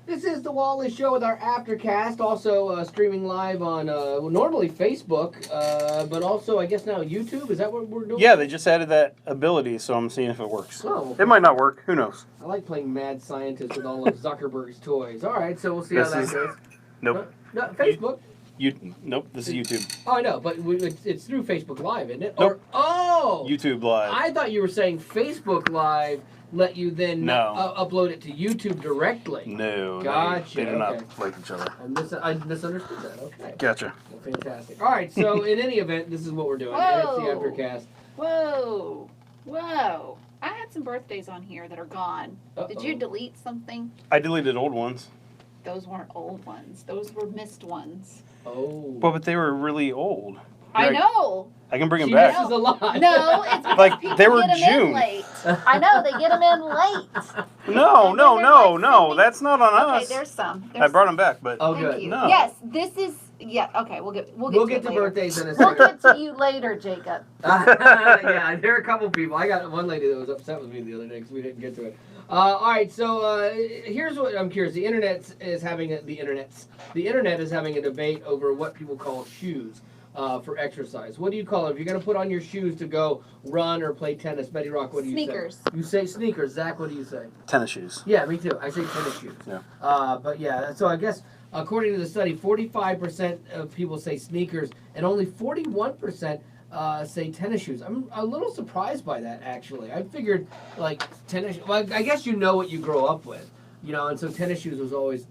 This is the Wally Show with our Aftercast, also streaming live on normally Facebook, but also I guess now YouTube. Is that what we're doing? Yeah, they just added that ability, so I'm seeing if it works. Oh, okay. It might not work. Who knows? I like playing mad scientist with all of Zuckerberg's toys. All right, so we'll see how that goes. Nope. No, Facebook. Nope. This is YouTube. Oh, I know, but it's through Facebook Live, isn't it? Nope. Oh! YouTube Live. I thought you were saying Facebook Live let you then upload it to YouTube directly. No. Gotcha. They do not like each other. I misunderstood that. Okay. Gotcha. Well, fantastic. All right, so in any event, this is what we're doing. Whoa. It's the Aftercast. Whoa. I had some birthdays on here that are gone. Did you delete something? I deleted old ones. Those weren't old ones. Those were missed ones. Oh. Well, but they were really old. I know. I can bring them She back. misses a lot. No, it's because Like, people they were get them June. in late. I know, they get them in late. No, And then they're like sending- that's not on Okay, us. there's some. I brought them back, but Oh, Thank good. you. No. Yes, this is. Yeah. Okay, we'll get We'll to get it to later. birthdays in a We'll second. get to you later, Jacob. Yeah, there are a couple people. I got one lady that was upset with me the other day because we didn't get to it. All right, so here's what I'm curious. The internet is having a debate over what people call shoes for exercise. What do you call it? If you're going to put on your shoes to go run or play tennis, Betty Rock, what do you Sneakers. say? You say sneakers. Zach, what do you say? tennis shoes. Yeah, me too. I say tennis shoes. Yeah. But yeah, so I guess according to the study, 45% of people say sneakers, and only 41% say tennis shoes. I'm a little surprised by that, actually. I figured, like, tennis. Well, I guess you know what you grow up with, and so tennis shoes was always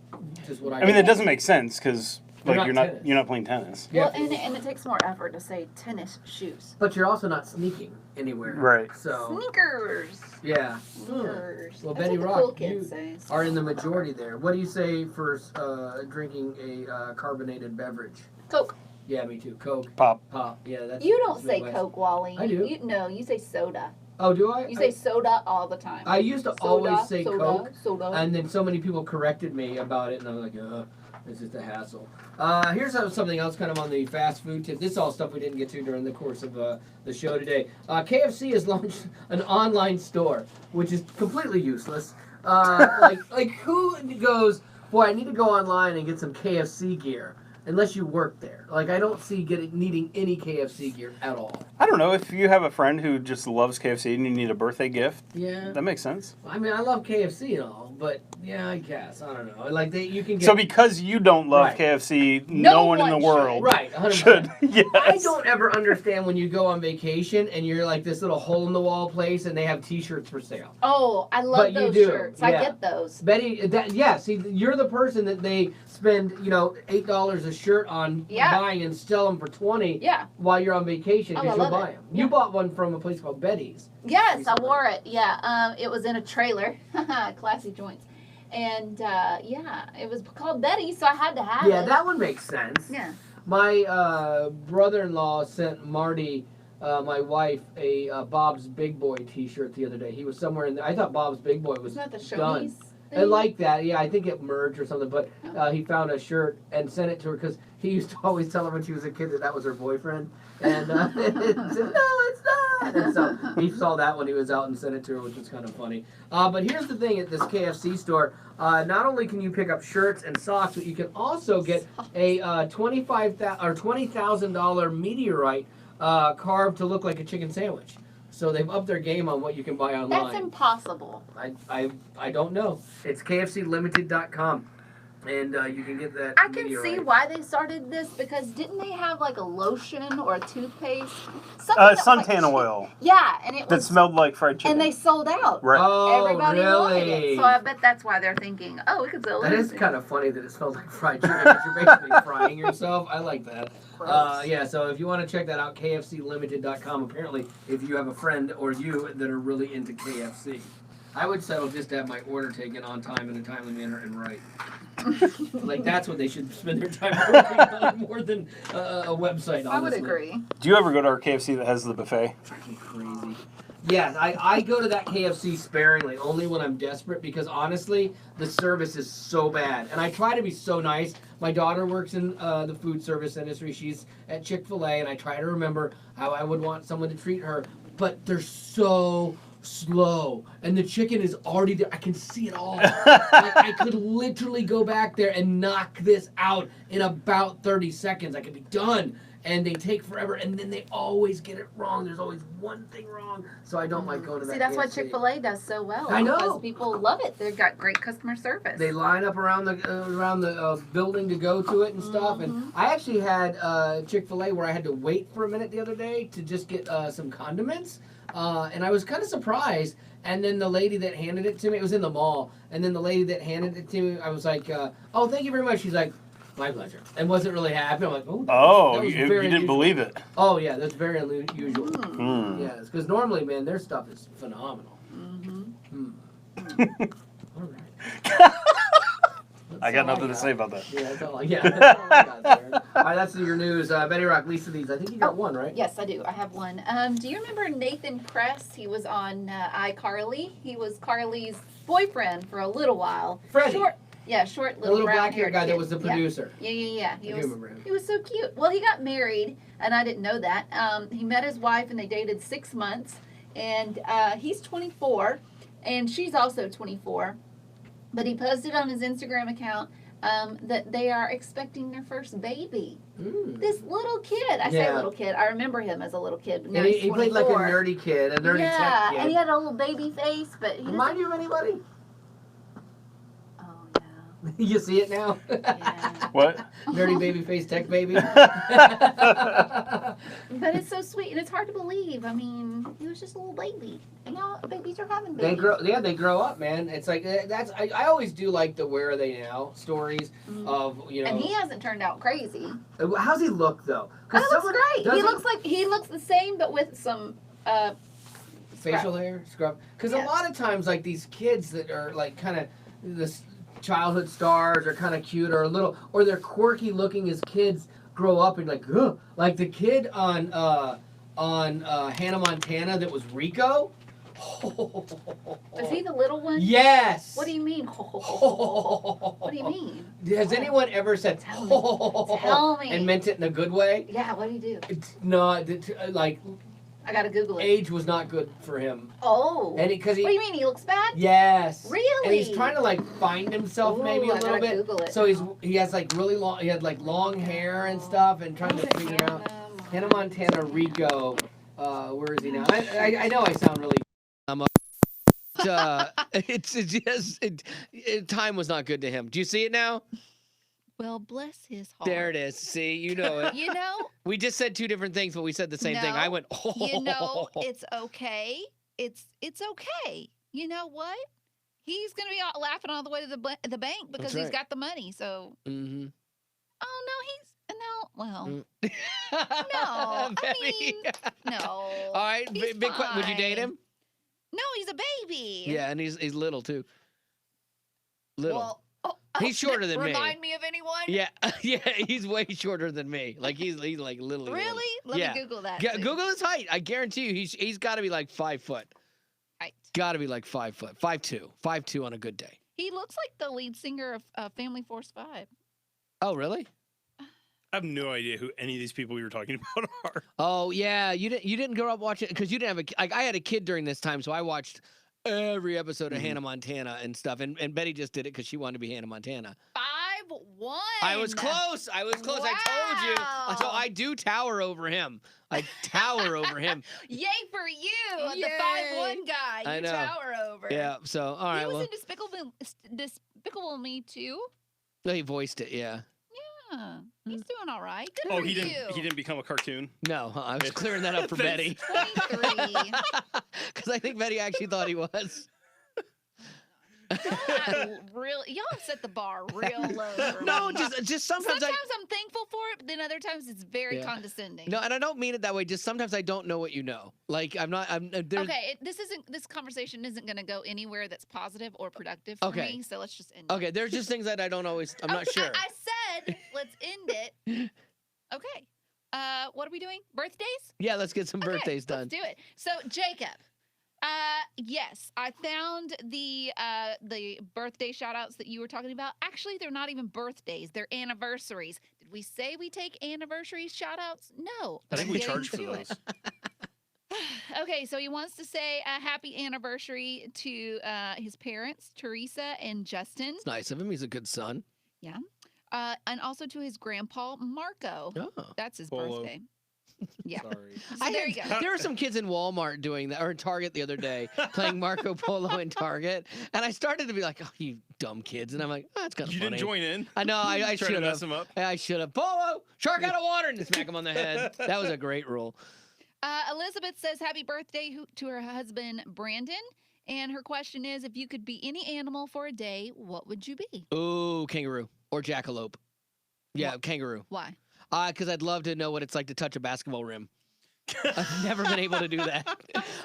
just what I. I mean, that doesn't make sense because They're like not you're not playing tennis. Yeah. Well, and it takes more effort to say tennis shoes. But you're also not sneaking anywhere. Right. So. Sneakers. Yeah. Sneakers. Well, That's Betty what the Rock, cool kids you say. are in the majority there. What do you say for drinking a carbonated beverage? Coke. Yeah, me too. Coke. Pop. Yeah, that's. You don't that's say Midwest. Coke, Wally. I do. You say soda. Oh, do I? You say soda all the time. I used to soda, always say soda, Coke, soda. and then so many people corrected me about it, and I was like, it's just a hassle. Here's something else kind of on the fast food tip. This is all stuff we didn't get to during the course of the show today. KFC has launched an online store, which is completely useless. Like who goes, boy, I need to go online and get some KFC gear. Unless you work there. Like, I don't see needing any KFC gear at all. I don't know if you have a friend who just loves KFC and you need a birthday gift. Yeah. That makes sense. I mean, I love KFC and all, but yeah, I guess. I don't know. Like, you can get... So because you don't love Right. KFC, no one in the world Right, 100%. should. Yes. I don't ever understand when you go on vacation and you're like this little hole-in-the-wall place and they have T-shirts for sale. Oh, I love But you those do, shirts. yeah. I get those. Betty, see, you're the person that they spend, $8 a shirt on buying and sell them for $20 Yeah. while you're on vacation Oh, because I you'll love buy it. them. Yeah. You bought one from a place called Betty's. Yes, recently. I wore it. Yeah. It was in a trailer. Classy joints. And it was called Betty, so I had to have it. Yeah, that one makes sense. Yeah. My brother-in-law sent Marty, my wife, a Bob's Big Boy T-shirt the other day. He was somewhere in there. I thought Bob's Big Boy was Isn't that the done. Shoney's I thing? like that. Yeah, I think it merged or something. But he found a shirt and sent it to her because he used to always tell her when she was a kid that was her boyfriend. And it said, no, it's not. And so he saw that when he was out and sent it to her, which was kind of funny. But here's the thing at this KFC store. Not only can you pick up shirts and socks, but you can also get a $20,000 meteorite carved to look like a chicken sandwich. So they've upped their game on what you can buy online. That's impossible. I don't know. It's KFClimited.com. And you can get that. I can see meteorite. why they started this because didn't they have like a lotion or a toothpaste? Something that was Suntan like oil. Yeah, and it That was smelled like fried chicken. and they sold out. Right. Oh, Everybody really? wanted it. So I bet that's why they're thinking, oh, we could sell That this. is kind of funny that it smells like fried chicken. But you're basically frying yourself. I like that. Gross. Yeah, so if you want to check that out, KFClimited.com. Apparently, if you have a friend or you that are really into KFC. I would settle just to have my order taken on time in a timely manner and right. Like, that's what they should spend their time working on more than a website, honestly. I would agree. Do you ever go to our KFC that has the buffet? Fucking crazy. Yes, I go to that KFC sparingly, only when I'm desperate, because honestly, the service is so bad. And I try to be so nice. My daughter works in the food service industry. She's at Chick-fil-A, and I try to remember how I would want someone to treat her. But they're so slow, and the chicken is already there. I can see it all. I could literally go back there and knock this out in about 30 seconds. I could be done. And they take forever, and then they always get it wrong. There's always one thing wrong, so I don't like going to that. See, that's why KFC. Chick-fil-A does so well. I know. Because people love it. They've got great customer service. They line up around the building to go to it and stuff. And I actually had Chick-fil-A where I had to wait for a minute the other day to just get some condiments, and I was kind of surprised. And then the lady that handed it to me, it was in the mall, and then the lady that handed it to me, I was like, "Oh, thank you very much." She's like, "My pleasure," and wasn't really happy. I'm like, "Oh, that was you very didn't unusual. believe it." Oh yeah, that's very unusual. Mm. Yes, because normally, man, their stuff is phenomenal. All right. I got nothing to say about that. Yeah, that's all I got there. All right, that's your news. Betty Rock, Lisa These. I think you got one, right? Yes, I do. I have one. Do you remember Nathan Press? He was on iCarly. He was Carly's boyfriend for a little while. Freddie. Short The little little black hair brown-haired guy kid. that was the producer. Yeah. I do remember him. He was so cute. Well, he got married, and I didn't know that. He met his wife, and they dated 6 months. And he's 24, and she's also 24. But he posted on his Instagram account that they are expecting their first baby. This little kid. I say little kid. I remember him as a little kid. But now And he's he played like a 24. nerdy kid, a nerdy tech kid. And he had a little baby face, but he Remind you of anybody? Oh, no. You see it now? Yeah. What? Nerdy baby face, tech baby. But it's so sweet, and it's hard to believe. I mean, he was just a little baby. And now babies are having babies. They grow up, man. It's like I always do like the where are they now stories of, you know. And he hasn't turned out crazy. How's he look though? He looks great. He looks the same, but with some facial hair scrub. Because a lot of times, like these kids that are like kind of this childhood stars are kind of cute or a little, or they're quirky looking as kids grow up and like, ugh. Like the kid on Hannah Montana that was Rico. Is he the little one? Yes. What do you mean? What do you mean? Has anyone ever said Tell me. and meant it in a good way? Yeah, what do you do? Like I gotta Google it. age was not good for him. Oh. And because what do you mean? He looks bad? Yes. Really? And he's trying to like find himself maybe a little bit. Google it so now. he has like really long. He had like long hair and stuff, and trying to figure it out. Hannah Montana Rico. Where is he now? I know I sound really. It's just time was not good to him. Do you see it now? Well, bless his heart. There it is. See, you know it. You know, We just said two different things, but we said the same thing. I went, oh. you know, it's okay. It's okay. You know what? He's gonna be laughing all the way to the bank because he's got the money. So, Mm-hmm. oh no, well, no. Betty. I mean, no. All right, He's big question. Would you date him? No, he's a baby. Yeah, and he's little too. Little. Well, He's shorter than me. Remind me of anyone? Yeah, yeah, he's way shorter than me. Like he's like literally. Really? Let me Google that. Google his height. I guarantee you, he's got to be like 5 foot. Right. Got to be like 5 foot. 5'2" on a good day. He looks like the lead singer of Family Force 5. Oh, really? I have no idea who any of these people we were talking about are. Oh yeah, you didn't grow up watching because you didn't have like I had a kid during this time, so I watched every episode of Hannah Montana and stuff. And Betty just did it because she wanted to be Hannah Montana. 5'1". I was close. I told you. Wow. So I do tower over him. I tower over him. Yay for you, Yay. the 5'1" guy. I You know. tower over. Yeah. So all right. He was Well, in Despicable Me too. he voiced it. Yeah. Yeah, he's doing all right. Good Oh, for he you. didn't become a cartoon. No, I was clearing that up for Betty 23. because I think Betty actually thought he was. Really, y'all set the bar real low. For No, me. just sometimes Sometimes I'm thankful for it, but then other times it's very condescending. No, and I don't mean it that way. Just sometimes I don't know what you know. Like there's, Okay, this conversation isn't going to go anywhere that's positive or productive for Okay. me. So let's just end it. Okay, there's just things that I'm not sure. I said let's end it. Okay. What are we doing? Birthdays? Yeah, let's get some birthdays done. Let's do it. So Jacob, yes, I found the birthday shout outs that you were talking about. Actually, they're not even birthdays, they're anniversaries. Did we say we take anniversary shout outs? No. I think we Getting charge for to those. it. Okay, so he wants to say a happy anniversary to his parents, Teresa and Justin. It's nice of him. He's a good son. Yeah. And also to his grandpa, Marco. Oh. That's his Polo. birthday. Yeah. Sorry. So there you go. There were some kids in Walmart doing that, or in Target the other day, playing Marco Polo in Target. And I started to be like, oh, you dumb kids. And I'm like, oh, that's kind of You funny. didn't join in? I know, I Try to should mess have. him up? I should have. Polo, shark out of water, and smack him on the head. That was a great rule. Elizabeth says happy birthday to her husband, Brandon. And her question is, if you could be any animal for a day, what would you be? Ooh, kangaroo or jackalope. Yeah, kangaroo. Why? Because I'd love to know what it's like to touch a basketball rim. I've never been able to do that.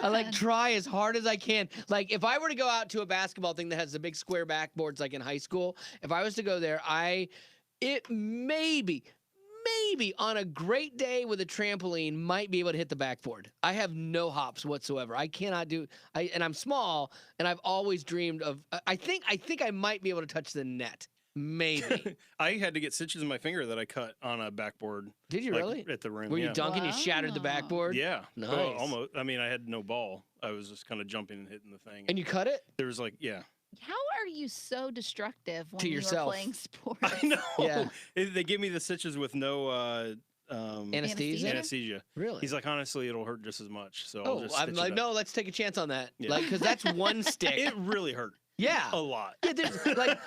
I like try as hard as I can. Like if I were to go out to a basketball thing that has the big square backboards like in high school, if I was to go there, it maybe on a great day with a trampoline might be able to hit the backboard. I have no hops whatsoever. I cannot do. And I'm small, and I've always dreamed of. I think I might be able to touch the net. Maybe. I had to get stitches in my finger that I cut on a backboard. Did you like, really? At the rim. Were yeah. you dunking? You shattered the Wow. backboard. Yeah. Nice. Well, almost. I mean, I had no ball. I was just kind of jumping and hitting the thing. And you cut it? there was like, yeah. How are you so destructive when To you yourself. are playing sports? I know. Yeah. They gave me the stitches with no Anesthesia? anesthesia. Really? He's like, honestly, it'll hurt just as much. So I'll Oh, just I'm stitch like, it up. no, let's take a chance on that. Yeah. Like, because that's one stick. It really hurt Yeah. a lot. Yeah, there's like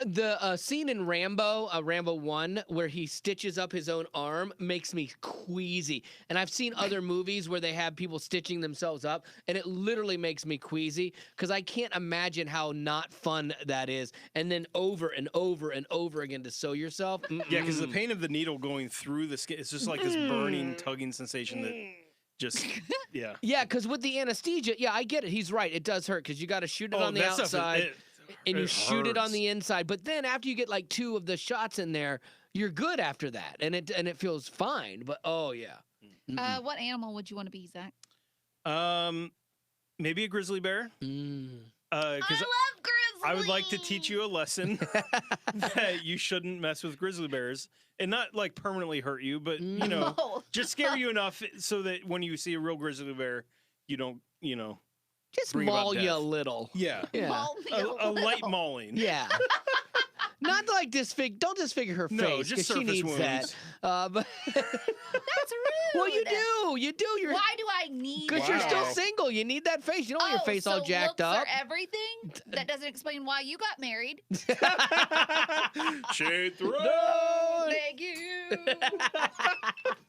the scene in Rambo, Rambo 1, where he stitches up his own arm makes me queasy. And I've seen other movies where they have people stitching themselves up, and it literally makes me queasy because I can't imagine how not fun that is. And then over and over and over again to sew yourself. Yeah, because the pain of the needle going through the skin, it's just like this burning, tugging sensation that just, yeah. Yeah, because with the anesthesia, yeah, I get it. He's right. It does hurt because you got to shoot it on the that stuff, outside. And you it shoot it on hurts. the inside, but then after you get like 2 of the shots in there, you're good after that, and it feels fine. But oh yeah, What animal would you want to be, Zach? Maybe a grizzly bear. Mm. I Because love grizzlies. I would like to teach you a lesson that you shouldn't mess with grizzly bears, and not like permanently hurt you, but you know, No. just scare you enough so that when you see a real grizzly bear, you don't, just Bring about maul you a death. little. yeah, Yeah, Maul me a light little. mauling. yeah. Not like don't disfigure her No, face just because she surface needs wounds. that. But That's rude. well, you do. You're Why do I need because you're that? still single. You need that face. You don't want your face all so jacked looks up. are everything? That doesn't explain why you got married. Shade through. No. Thank you.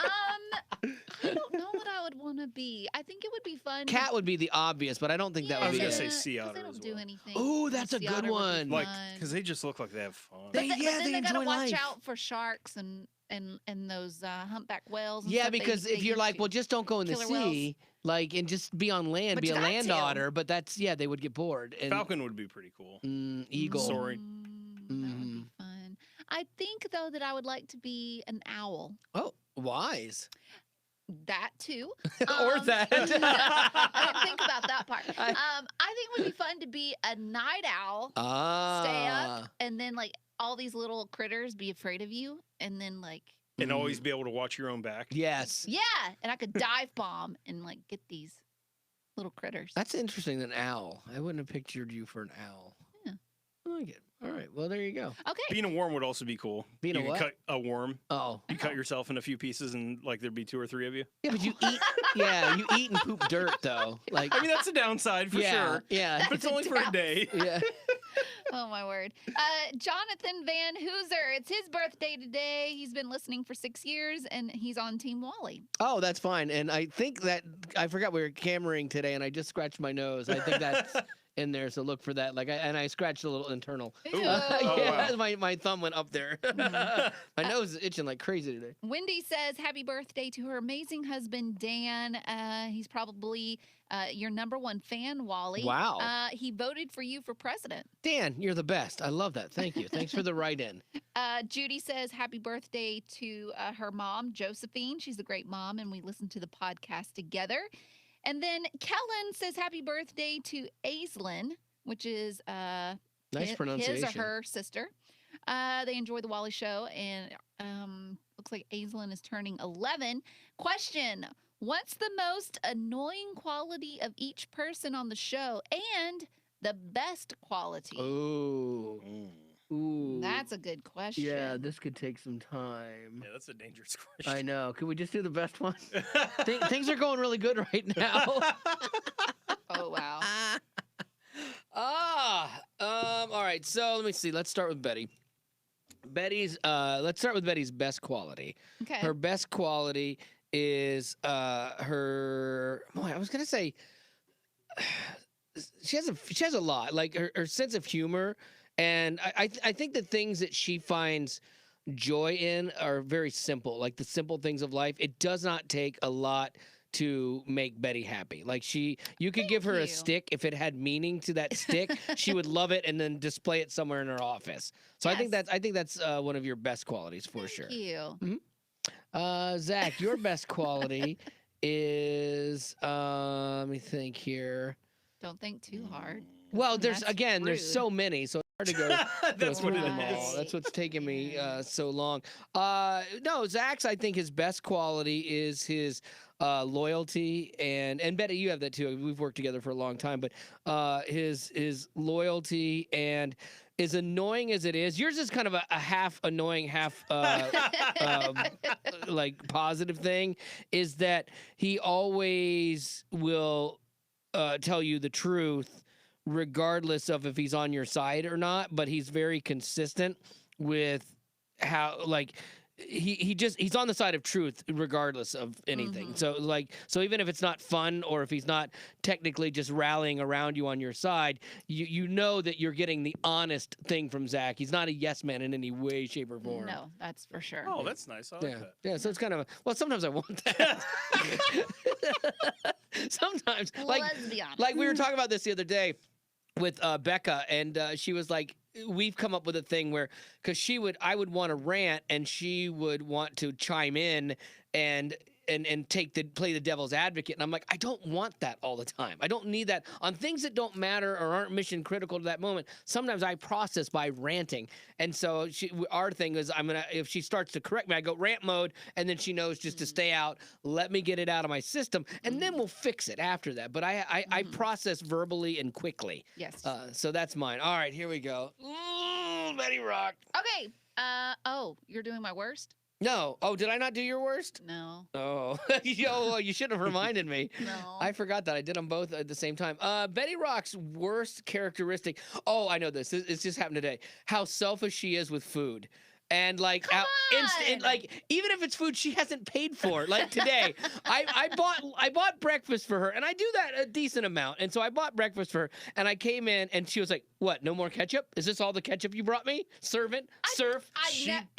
I don't know what I would want to be. I think it would be fun. Cat would be the obvious, but I don't think that I would was be gonna good. say sea 'cause otter They don't as do well. anything. Ooh, that's a Sea good otter would be one. Like, fun. because they just look like they have fun. They- But yeah, then they they gotta enjoy watch life. out for sharks and those humpback whales. And Yeah, stuff. because they if you're used like, to. well, just don't go in the Killer sea, like, and just be on land, But be you a got land to. otter. But that's they would get bored. And Falcon would be pretty cool. eagle. Sorry. That would be fun. I think though that I would like to be an owl. Oh, wise. That too. Or that. I didn't think about that part. I think it would be fun to be a night owl. Stay up, and then like all these little critters be afraid of you, and then like And always be able to watch your own back. Yes. yeah, and I could dive bomb and like get these little critters. That's interesting. An owl. I wouldn't have pictured you for an owl. Yeah. I like it. All right. Well, there you go. Okay. Being a worm would also be cool. Being you a could what? cut a worm. Oh. You cut yourself in a few pieces, and like there'd be 2 or 3 of you. Yeah, but you eat. Yeah, you eat and poop dirt though. Like. I mean, that's a downside for yeah. sure. Yeah. But it's only for a day. Yeah. Oh my word. Jonathan Van Hooser. It's his birthday today. He's been listening for 6 years, and he's on Team Wally. Oh, that's fine. And I think that I forgot we were cameraing today, and I just scratched my nose. I think that's in there, so look for that. I scratched a little internal. Ooh. Yeah, Oh, wow. my thumb went up there. My nose is itching like crazy today. Wendy says happy birthday to her amazing husband, Dan. He's probably your #1 fan, Wally. Wow. He voted for you for president. Dan, you're the best. I love that. Thank you. Thanks for the write-in. Judy says happy birthday to her mom, Josephine. She's a great mom, and we listen to the podcast together. And then Kellen says happy birthday to Aislinn, which is Nice his pronunciation. or her sister. They enjoy the Wally Show, and looks like Aislinn is turning 11. Question: What's the most annoying quality of each person on the show and the best quality? Ooh. Ooh. That's a good question. Yeah, this could take some time. Yeah, that's a dangerous I question. know. Can we just do the best one? Things are going really good right now. Oh, wow. All right. So let me see. Let's start with Betty. Let's start with Betty's best quality. Okay. Her best quality is her. Boy, I was gonna say she has a lot. Like her sense of humor, and I think the things that she finds joy in are very simple, like the simple things of life. It does not take a lot to make Betty happy. Like you could give her a you. stick. If it had meaning to that stick, she would love it and then display it somewhere in her office. So Yes. I think that's one of your best qualities for sure. Thank you. Zach, your best quality is let me think here. Don't think too hard. Well, there's That's again, there's rude. so many, so it's hard to go That's through what it them all. is. That's what's taken me Yeah. so long. No, Zach's I think his best quality is his loyalty, and Betty, you have that too. We've worked together for a long time, but his loyalty, and as annoying as it is, yours is kind of a half annoying, half like positive thing, is that he always will tell you the truth regardless of if he's on your side or not, but he's very consistent with how, like, he's on the side of truth regardless of anything. Mhm. So even if it's not fun, or if he's not technically just rallying around you on your side, you know that you're getting the honest thing from Zach. He's not a yes man in any way, shape, or form. No, that's for sure. Oh, that's nice. I like Yeah, that. yeah. So it's kind of well. Sometimes I want that. Sometimes, Well, like let's be honest. like we were talking about this the other day with Becca, and she was like, we've come up with a thing where, because I would want to rant, and she would want to chime in and play the devil's advocate, and I'm like, I don't want that all the time. I don't need that on things that don't matter or aren't mission critical to that moment. Sometimes I process by ranting, and so our thing is, if she starts to correct me, I go rant mode, and then she knows just to stay out, let me get it out of my system, and then we'll fix it after that. But I process verbally and quickly. Yes. So that's mine. All right, here we go. Ooh, Betty Rock. Okay. Oh, you're doing my worst? No. Oh, did I not do your worst? No. Oh, you should have reminded me. No. I forgot that. I did them both at the same time. Betty Rock's worst characteristic. Oh, I know this. It's just happened today. How selfish she is with food. And like Come on! like even if it's food she hasn't paid for. Like today, I bought breakfast for her, and I do that a decent amount. And so I bought breakfast for her, and I came in, and she was like, "What? No more ketchup? Is this all the ketchup you brought me? Servant, serf,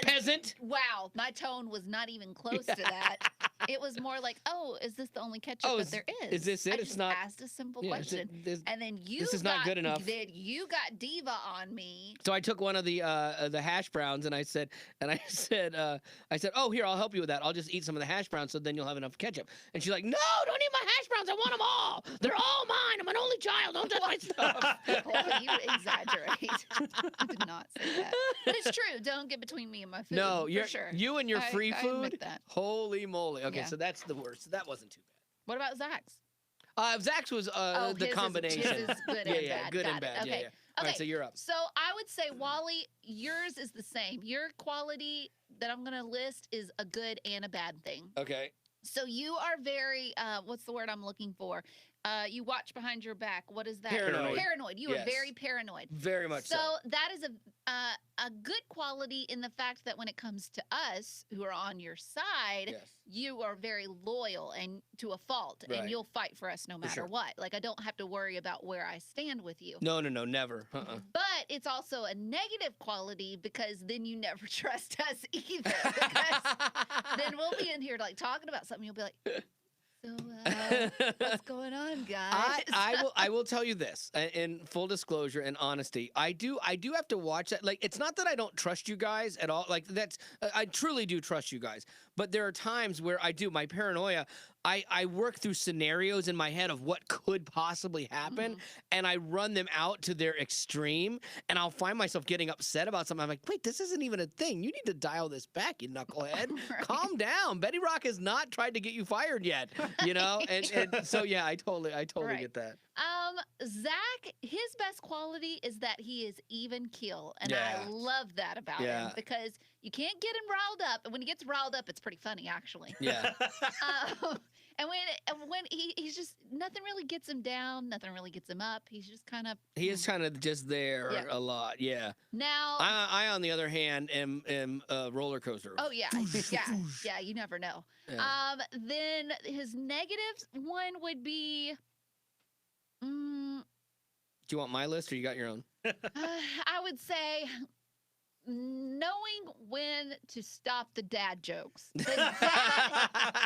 peasant." Wow, my tone was not even close to that. It was more like, "Oh, is this the only ketchup that there is? Is this it? I It's just not. asked a simple Yeah, question, and then this is not good enough. Then you got diva on me. So I took one of the hash browns, and I said, "Oh, here, I'll help you with that. I'll just eat some of the hash browns, so then you'll have enough ketchup." And she's like, "No, don't eat my hash browns. I want them all. They're all mine. I'm an only child. Don't touch my stuff." Well, you exaggerate. I did not say that, but it's true. Don't get between me and my food. No, for you're sure. you and your free I food. admit that. Holy moly! Okay, Yeah. so that's the worst. That wasn't too What about Zach's? bad. Zach's was Oh, the his combination. Is good yeah, and yeah, bad. good Got and it. bad. Okay. Yeah, yeah. All right, Okay. so you're up. So I would say, Wally, yours is the same. Your quality that I'm going to list is a good and a bad thing. Okay. So you are very, what's the word I'm looking for? You watch behind your back. What is that? Paranoid. Paranoid. You are Yes. very paranoid. Very much so. So that is a good quality in the fact that when it comes to us who are on your side, Yes. you are very loyal and to a fault, Right. and you'll fight for us no matter sure. what. Like, I don't have to worry about where I stand with you. No, never. But it's also a negative quality because then you never trust us either. Because then we'll be in here like talking about something. You'll be like, so what's going on, guys? I will tell you this in full disclosure and honesty. I do have to watch that. Like, it's not that I don't trust you guys at all. Like, that's I truly do trust you guys. but there are times where I do my paranoia. I work through scenarios in my head of what could possibly happen, and I run them out to their extreme, and I'll find myself getting upset about something. I'm like, wait, this isn't even a thing. You need to dial this back, you knucklehead. Right. Calm down. Betty Rock has not tried to get you fired yet, you know? And so, yeah, I totally Right. get that. Zach, his best quality is that he is even keel, and Yeah. I love that about Yeah. him because you can't get him riled up. And when he gets riled up, it's pretty funny, actually. Yeah. And when he's just nothing really gets him down, nothing really gets him up. He's just kind of He is kind of just there Yeah. a lot, yeah. now. I on the other hand, am a roller coaster. Oh yeah, yeah. You never know. Yeah. Then his negatives one would be. Do you want my list or you got your own? I would say knowing when to stop the dad jokes. The dad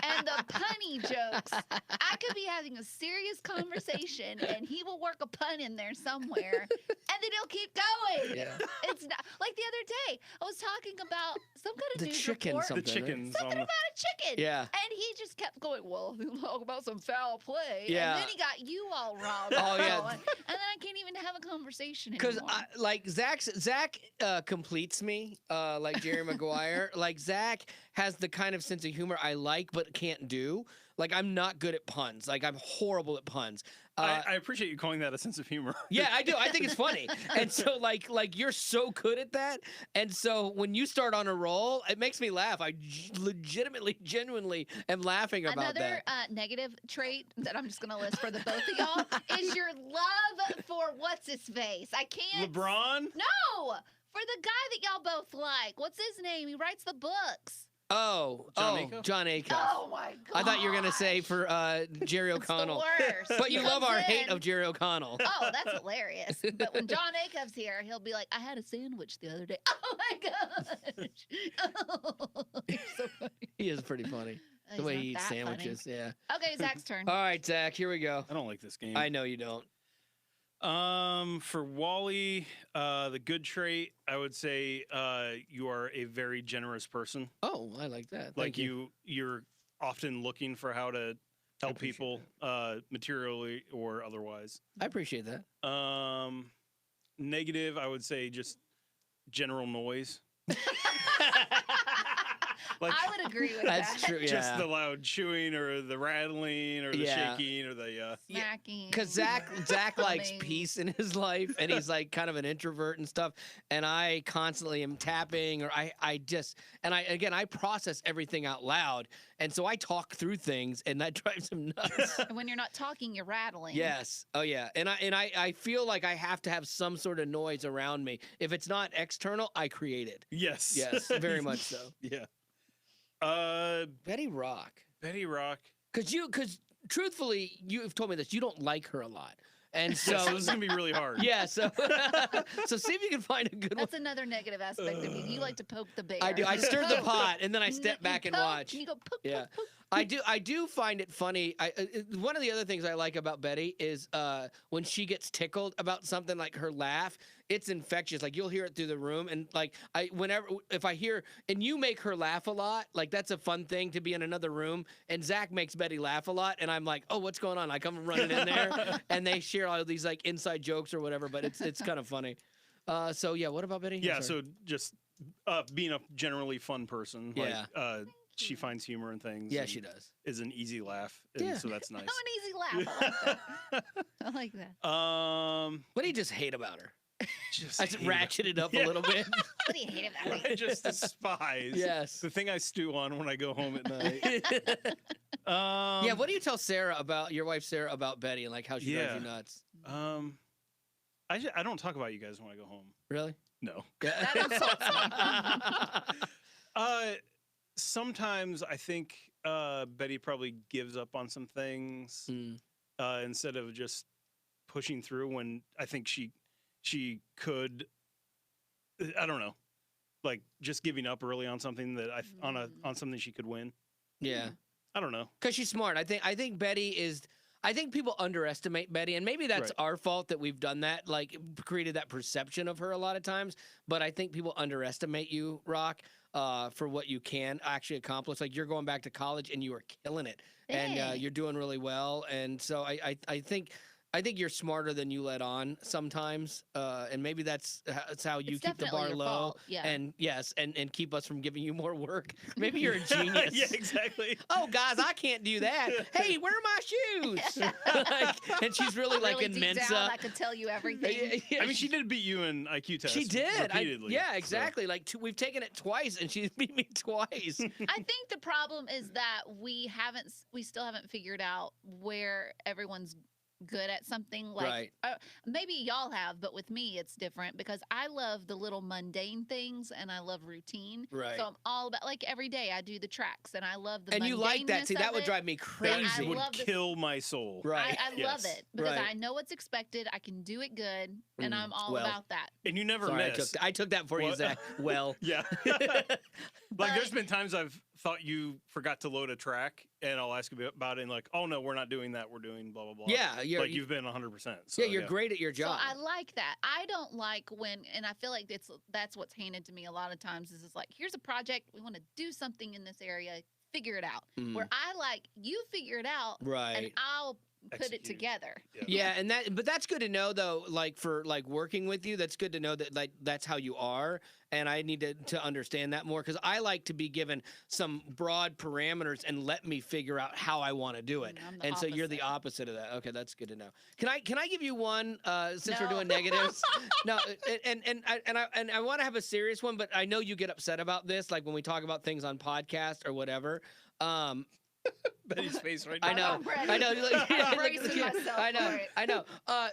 and the punny jokes. I could be having a serious conversation and he will work a pun in there somewhere and then he'll keep going. Yeah. It's not like the other day I was talking about some kind of The news chicken report. something. The chickens Something on about a chicken. Yeah. And he just kept going, well, talk about some foul play. Yeah. And then he got you all riled Oh, up. yeah. And then I can't even have a conversation Because anymore. like Zach completes me like Jerry Maguire. Like Zach has the kind of sense of humor I like but can't do. Like I'm not good at puns. Like I'm horrible at puns. I appreciate you calling that a sense of humor. Yeah, I do. I think it's funny. And so like you're so good at that. And so when you start on a roll, it makes me laugh. I legitimately, genuinely am laughing about Another that. negative trait that I'm just going to list for the both of y'all is your love for what's his face. I can't. LeBron? No, for the guy that y'all both like. What's his name? He writes the books. John Acuff? John Acuff. Oh my god! I thought you were gonna say for Jerry It's the O'Connell. worst. But you He love comes our hate in- of Jerry O'Connell. Oh, that's hilarious. But when John Acuff's here, he'll be like, I had a sandwich the other day. Oh my gosh. Oh, you're so funny. He is pretty funny. The He's way not he eats that funny. sandwiches, yeah. Okay, Zach's turn. All right, Zach, here we go. I don't like this game. I know you don't. For Wally, the good trait, I would say you are a very generous person. Oh, I like that. Like Thank you're often looking for how to help appreciate people, materially or otherwise. I appreciate that. Negative, I would say just general noise. Like I would agree with That's that. true, yeah. just the loud chewing or the rattling or the Yeah. shaking or the Smacking. Because Zach likes Humming. peace in his life, and he's like kind of an introvert and stuff. And I constantly am tapping, or I process everything out loud, and so I talk through things, and that drives him nuts. And when you're not talking, you're rattling. Yes. Oh yeah. And I feel like I have to have some sort of noise around me. If it's not external, I create it. yes. Yes, very much so. Yeah. Betty Rock. Betty Rock. Because truthfully, you've told me this. You don't like her a lot, and So, so this is gonna be really hard. yeah. So so see if you can find a good one. That's another negative aspect of you. You like to poke the bear. I do. I stir the pot and then I step You back and poke, watch. You go poke, Yeah. poke, poke. I do find it funny. One of the other things I like about Betty is when she gets tickled about something, like her laugh. It's infectious. Like you'll hear it through the room, and like if I hear and you make her laugh a lot, like that's a fun thing to be in another room. And Zach makes Betty laugh a lot, and I'm like, oh, what's going on? I come running in there, and they share all these like inside jokes or whatever. But it's kind of funny. So yeah, what about Betty? I'm Yeah, sorry. so just being a generally fun person. Yeah. Like, she finds humor in things. Yeah, and she does. Is an easy laugh. And Yeah. so that's nice. I'm an easy laugh. I like that. I like that. What do you just hate about her? Just I just hate it. ratcheted up Yeah. a little bit. What do you hate about What I me? just despise. Yes. The thing I stew on when I go home at night. Yeah, what do you tell Sarah about your wife Sarah about Betty and like how she drives Yeah. you nuts? I don't talk about you guys when I go home. Really? No. That insults me. Sometimes I think Betty probably gives up on some things Mm. instead of just pushing through when I think she could. I don't know, like just giving up early on something that on something she could win. Yeah, I don't know. because she's smart. I think Betty is. I think people underestimate Betty, and maybe that's Right. our fault that we've done that, like created that perception of her a lot of times. But I think people underestimate you, Rock, for what you can actually accomplish. Like you're going back to college and you are killing it, and Thanks. you're doing really well. And so I think you're smarter than you let on sometimes, and maybe that's how you It's keep the definitely bar your low. fault, yeah. And yes, and keep us from giving you more work. Maybe you're a genius. Yeah, exactly. Oh, guys, I can't do that. Hey, where are my shoes? And she's really like really in deep Mensa. down, I could tell you everything. I mean, she did beat you in IQ test. She did. repeatedly. Yeah, exactly. Like we've taken it twice, and she's beat me twice. I think the problem is that we still haven't figured out where everyone's good at something. Like Right. maybe y'all have, but with me it's different because I love the little mundane things and I love routine. Right. So I'm all about, like, every day I do the tracks and I love the And you like that? mundaneness See, that of would it. drive me That crazy. I would love this- kill my soul. Right. I love Yes. it because Right. I know what's expected. I can do it good, and I'm all well. about that. And you never Sorry, miss. I took that for you, What? Zach. Well. Yeah. Like there's been times I've thought you forgot to load a track, and I'll ask you about it, and like, oh no, we're not doing that. We're doing blah blah blah. Yeah, like you've been 100%. So, yeah, you're great at your job. So I like that. I don't like when, and I feel like that's what's handed to me a lot of times. Is it's like, here's a project, we want to do something in this area, figure it out. Mm. Where I like, you figure it out, and Right. I'll put it Execute. together. Yeah, and but that's good to know though. Like for like working with you, that's good to know that like that's how you are, and I need to understand that more because I like to be given some broad parameters and let me figure out how I want to do it. I'm the And so you're the opposite. opposite of that. Okay, that's good to know. Can I give you one since we're No. doing negatives? No, and I want to have a serious one, but I know you get upset about this, like when we talk about things on podcast or whatever. Betty's face right now. I know. I'm ready. I know. I'm bracing myself I know. for it. I know.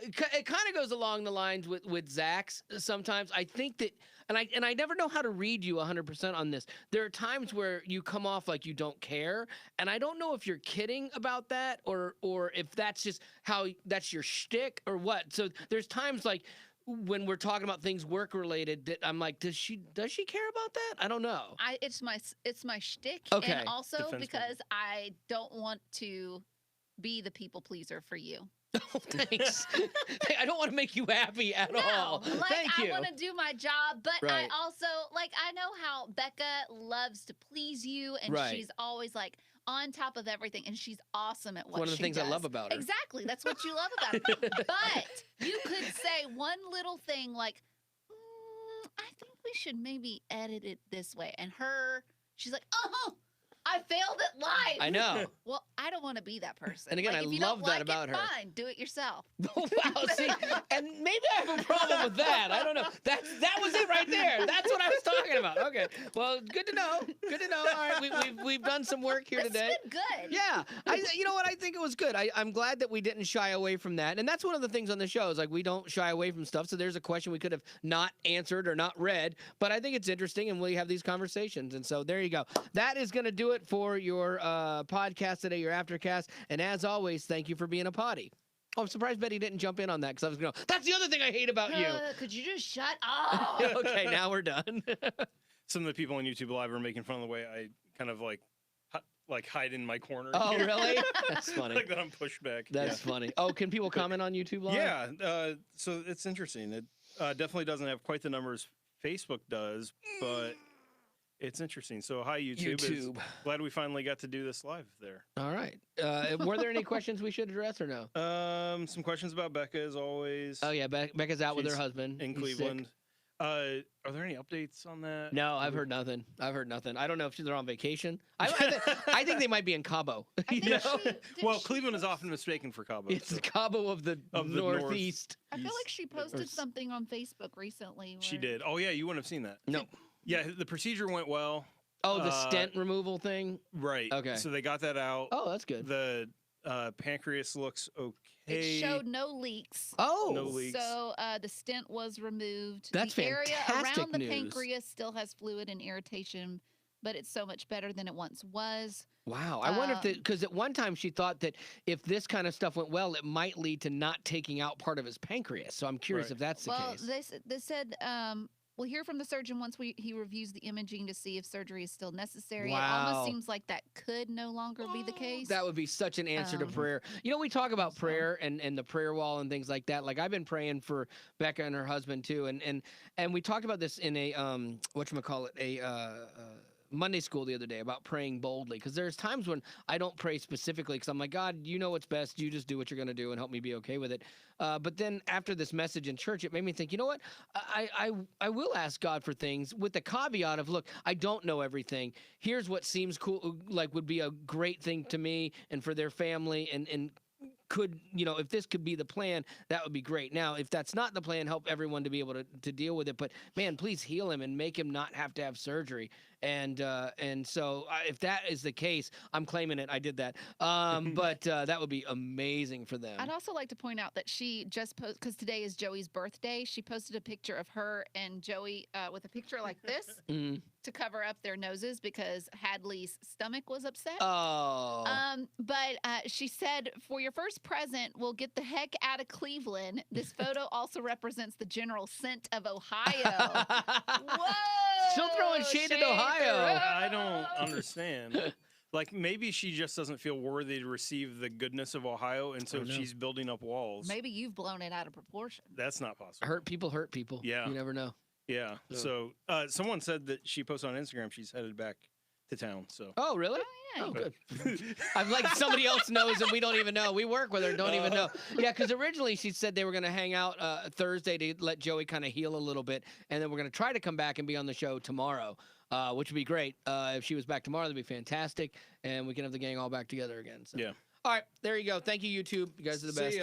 It kind of goes along the lines with Zach's. Sometimes I think that, and I never know how to read you 100% on this. There are times where you come off like you don't care, and I don't know if you're kidding about that or if that's just how that's your shtick or what. So there's times like when we're talking about things work related that I'm like, does she care about that? I don't know. It's my shtick, Okay. and also Defense because I don't want to be the people pleaser for you. Oh, thanks. Hey, I don't want to make you happy at all. Like, Thank you. I want to do my job, but Right. I also, like, I know how Becca loves to please you, and Right. she's always, like, on top of everything, and she's awesome at what One of the she things I does. love about her. Exactly. That's what you love about her. But you could say one little thing like, I think we should maybe edit it this way. And she's like, oh, I failed at life. I know. Well, I don't want to be that person. And again, Like, I if you love don't that like about it, her. Fine, do it yourself. Wow, see, and maybe I have a problem with that. I don't know. That was it right there. That's what I was talking about. Okay, well, good to know. Good to know. All right, we've done some work here It's today. been good. Yeah, you know what? I think it was good. I'm glad that we didn't shy away from that, and that's one of the things on the show is like we don't shy away from stuff. So there's a question we could have not answered or not read, but I think it's interesting, and we have these conversations, and so there you go. That is going to do it for your podcast today, your Aftercast, and as always, thank you for being a potty. Oh, I'm surprised Betty didn't jump in on that because I was going to, that's the other thing I hate about you. Could you just shut up? Okay, now we're done. Some of the people on YouTube Live are making fun of the way I kind of like hide in my corner. Oh, here. really? That's funny. Like that I'm pushed back. That's funny. Oh, can people comment on YouTube Live? Yeah. So it's interesting. It definitely doesn't have quite the numbers Facebook does, but it's interesting. So hi YouTube. Glad we finally got to do this live there. All right. Were there any questions we should address or no? Some questions about Becca as always. Oh yeah, Becca's out with her She's husband in He's Cleveland. sick. Are there any updates on that? No, I've heard nothing. I don't know if they're on vacation. I think they might be in Cabo. You know? Well, Cleveland is often mistaken for Cabo. It's the Cabo of the Northeast. I feel like she posted something on Facebook recently. She where- did. Oh yeah, you wouldn't have seen that. No. Yeah, the procedure went well. Oh, the stent removal thing? Right. Okay. So they got that out. Oh, that's good. The pancreas looks okay. It showed no leaks. Oh. No leaks. So the stent was removed. That's the area fantastic around the news. pancreas still has fluid and irritation, but it's so much better than it once was. Wow. I wonder if because at one time she thought that if this kind of stuff went well, it might lead to not taking out part of his pancreas. So I'm curious Right. if that's the Well, case. they said We'll hear from the surgeon once he reviews the imaging to see if surgery is still necessary. It Wow. almost seems like that could no longer be the case. That would be such an answer to prayer. You know, we talk about prayer and the prayer wall and things like that. Like I've been praying for Becca and her husband too, and we talked about this in a whatchamacallit, a Monday school the other day about praying boldly, because there's times when I don't pray specifically because I'm like, God, you know what's best. You just do what you're going to do and help me be okay with it. But then after this message in church, it made me think, you know what? I will ask God for things with the caveat of, look, I don't know everything. Here's what seems cool, like would be a great thing to me and for their family, and could, you know, if this could be the plan, that would be great. Now, if that's not the plan, help everyone to be able to deal with it. But man, please heal him and make him not have to have surgery. And so if that is the case, I'm claiming it. I did that. But that would be amazing for them. I'd also like to point out that she just posted, because today is Joey's birthday, she posted a picture of her and Joey with a picture like this to cover up their noses because Hadley's stomach was upset. Oh. But she said, for your first present, we'll get the heck out of Cleveland. This photo also represents the general scent of Ohio. Whoa! Still throwing shade at Ohio. I don't understand. Like, maybe she just doesn't feel worthy to receive the goodness of Ohio, and so she's building up walls. Maybe you've blown it out of proportion. That's not possible. Hurt people. Yeah. You never know. Yeah. So someone said that she posted on Instagram she's headed back to town. So. Oh, really? yeah. Oh, good. I'm like, somebody else knows and we don't even know. We work with her, don't even know. Yeah, because originally she said they were going to hang out Thursday to let Joey kind of heal a little bit, and then we're going to try to come back and be on the show tomorrow, which would be great. If she was back tomorrow, that'd be fantastic, and we can have the gang all back together again. So. Yeah. All right, there you go. Thank you, YouTube. You guys are the best.